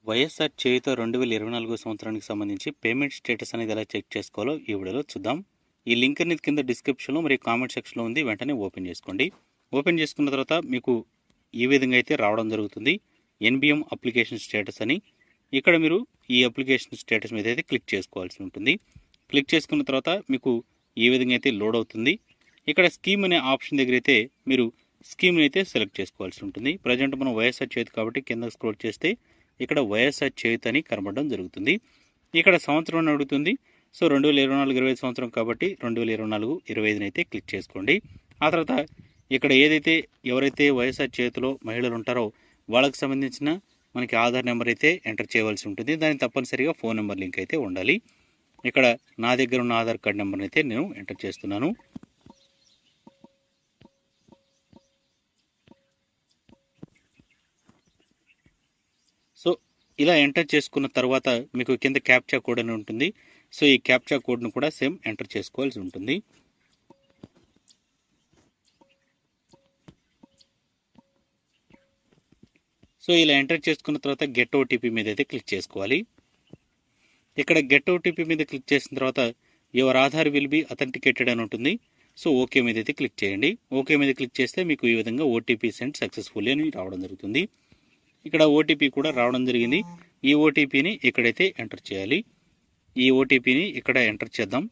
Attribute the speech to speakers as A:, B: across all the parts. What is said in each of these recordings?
A: వైఎస్ఆర్ చేయుత 2024 సంవత్సరానికి సంబంధించి payment status అనేది ఎలా చెక్ చేసుకోవాలో ఈ వీడియోలో చూద్దాం. ఈ లింక్ అనేది కింద డిస్క్రిప్షన్లో మరియు కామెంట్ సెక్షన్లో ఉంది. వెంటనే ఓపెన్ చేసుకోండి. ఓపెన్ చేసుకున్న తర్వాత మీకు ఈ విధంగా అయితే రావడం జరుగుతుంది. ఎన్బిఎం అప్లికేషన్ స్టేటస్ అని. ఇక్కడ మీరు ఈ అప్లికేషన్ స్టేటస్ మీద అయితే క్లిక్ చేసుకోవాల్సి ఉంటుంది. క్లిక్ చేసుకున్న తర్వాత మీకు ఈ విధంగా అయితే లోడ్ అవుతుంది. ఇక్కడ స్కీమ్ అనే ఆప్షన్ దగ్గర అయితే మీరు స్కీమ్ని అయితే సెలెక్ట్ చేసుకోవాల్సి ఉంటుంది. ప్రజెంట్ మనం వైఎస్ఆర్ చేయుత కాబట్టి కింద స్క్రోల్ చేస్తే ఇక్కడ వైఎస్ఆర్ చేయుత అని కనబడడం జరుగుతుంది. ఇక్కడ సంవత్సరం అని అడుగుతుంది. సో 2024-25 సంవత్సరం కాబట్టి 2024-25 అయితే క్లిక్ చేసుకోండి. ఆ తర్వాత ఇక్కడ ఏదైతే ఎవరైతే వైఎస్ఆర్ చేయుతలో మహిళలు ఉంటారో వాళ్ళకి సంబంధించిన మనకి ఆధార్ నెంబర్ అయితే ఎంటర్ చేయవలసి ఉంటుంది. దానికి తప్పనిసరిగా ఫోన్ నెంబర్ లింక్ అయితే ఉండాలి. ఇక్కడ నా దగ్గర ఉన్న ఆధార్ కార్డ్ నెంబర్ని అయితే నేను ఎంటర్ చేస్తున్నాను. సో ఇలా ఎంటర్ చేసుకున్న తర్వాత మీకు కింద క్యాప్చా కోడ్ అని ఉంటుంది. సో ఈ క్యాప్చా కోడ్ను కూడా సేమ్ ఎంటర్ చేసుకోవాల్సి ఉంటుంది. సో ఇలా ఎంటర్ చేసుకున్న తర్వాత గెట్ ఓటీపీ మీద అయితే క్లిక్ చేసుకోవాలి. ఇక్కడ గెట్ ఓటీపీ మీద క్లిక్ చేసిన తర్వాత your Aadhaar will be authenticated అని ఉంటుంది. సో ఓకే మీద అయితే క్లిక్ చేయండి. ఓకే మీద క్లిక్ చేస్తే మీకు ఈ విధంగా ఓటీపీ సెండ్ సక్సెస్ఫుల్లీ అని రావడం జరుగుతుంది. ఇక్కడ ఓటీపీ కూడా రావడం జరిగింది. ఈ ఓటీపీని ఇక్కడైతే ఎంటర్ చేయాలి. ఈ ఓటీపీని ఇక్కడ ఎంటర్ చేద్దాం.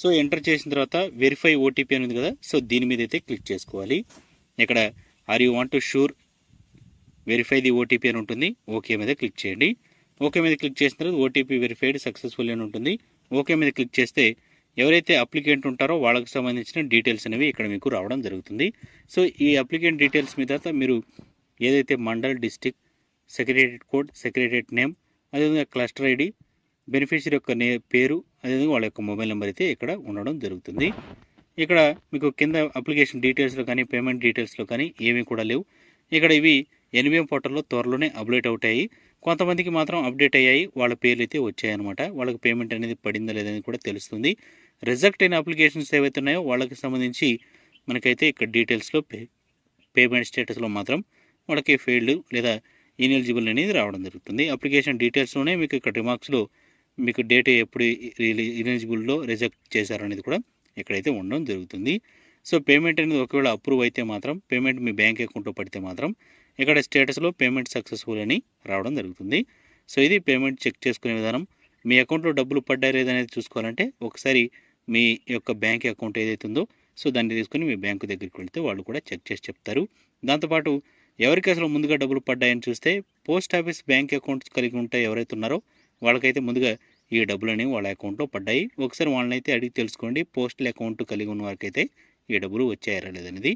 A: సో ఎంటర్ చేసిన తర్వాత వెరిఫై ఓటీపీ అనేది కదా, సో దీని మీద అయితే క్లిక్ చేసుకోవాలి. ఇక్కడ are you want to sure verify the OTP అని ఉంటుంది. ఓకే మీద క్లిక్ చేయండి. ఓకే మీద క్లిక్ చేసిన తర్వాత ఓటీపీ వెరిఫైడ్ సక్సెస్ఫుల్ అని ఉంటుంది. ఓకే మీద క్లిక్ చేస్తే ఎవరైతే అప్లికెంట్ ఉంటారో వాళ్ళకి సంబంధించిన డీటెయిల్స్ అనేవి ఇక్కడ మీకు రావడం జరుగుతుంది. సో ఈ అప్లికెంట్ డీటెయిల్స్ మీద మీరు ఏదైతే mandal, district, secretariat code, secretariat name, అదేవిధంగా క్లస్టర్ ఐడి, బెనిఫిషియరీ యొక్క పేరు, అదేవిధంగా వాళ్ళ యొక్క మొబైల్ నెంబర్ అయితే ఇక్కడ ఉండడం జరుగుతుంది. ఇక్కడ మీకు కింద అప్లికేషన్ డీటెయిల్స్లో కానీ పేమెంట్ డీటెయిల్స్లో కానీ ఏమీ కూడా లేవు. ఇక్కడ ఇవి ఎన్బిఎం పోర్టల్లో త్వరలోనే అప్డేట్ అవుతాయి. కొంతమందికి మాత్రం అప్డేట్ అయ్యాయి, వాళ్ళ పేర్లు అయితే వచ్చాయన్నమాట. వాళ్ళకి పేమెంట్ అనేది పడిందా లేదని కూడా తెలుస్తుంది. రిజెక్ట్ అయిన అప్లికేషన్స్ ఏవైతే ఉన్నాయో వాళ్ళకి సంబంధించి మనకైతే ఇక్కడ డీటెయిల్స్లో పేమెంట్ స్టేటస్లో మాత్రం వాళ్ళకి ఫెయిల్డ్ లేదా ఇన్ఎలిజిబుల్ అనేది రావడం జరుగుతుంది. అప్లికేషన్ డీటెయిల్స్లోనే మీకు ఇక్కడ రిమార్క్స్లో మీకు డేట్ ఎప్పుడు ఇన్ఎలిజిబుల్లో రిజెక్ట్ చేశారనేది కూడా ఇక్కడైతే ఉండడం జరుగుతుంది. సో పేమెంట్ అనేది ఒకవేళ అప్రూవ్ అయితే మాత్రం, పేమెంట్ మీ బ్యాంక్ అకౌంట్లో పడితే మాత్రం ఇక్కడ స్టేటస్లో పేమెంట్ సక్సెస్ఫుల్ అని రావడం జరుగుతుంది. సో ఇది పేమెంట్ చెక్ చేసుకునే విధానం. మీ అకౌంట్లో డబ్బులు పడ్డాయి లేదనేది చూసుకోవాలంటే ఒకసారి మీ యొక్క బ్యాంక్ అకౌంట్ ఏదైతే ఉందో సో దాన్ని తీసుకుని మీ బ్యాంకు దగ్గరికి వెళ్తే వాళ్ళు కూడా చెక్ చేసి చెప్తారు. దాంతోపాటు ఎవరికి అసలు ముందుగా డబ్బులు పడ్డాయని చూస్తే పోస్ట్ ఆఫీస్ బ్యాంక్ అకౌంట్స్ కలిగి ఉంటే ఎవరైతే ఉన్నారో వాళ్ళకైతే ముందుగా ఈ డబ్బులు అనేవి వాళ్ళ అకౌంట్లో పడ్డాయి. ఒకసారి వాళ్ళని అయితే అడిగి తెలుసుకోండి. పోస్టల్ అకౌంట్ కలిగి ఉన్న వారికైతే ఈ డబ్బులు వచ్చాయా లేదనేది.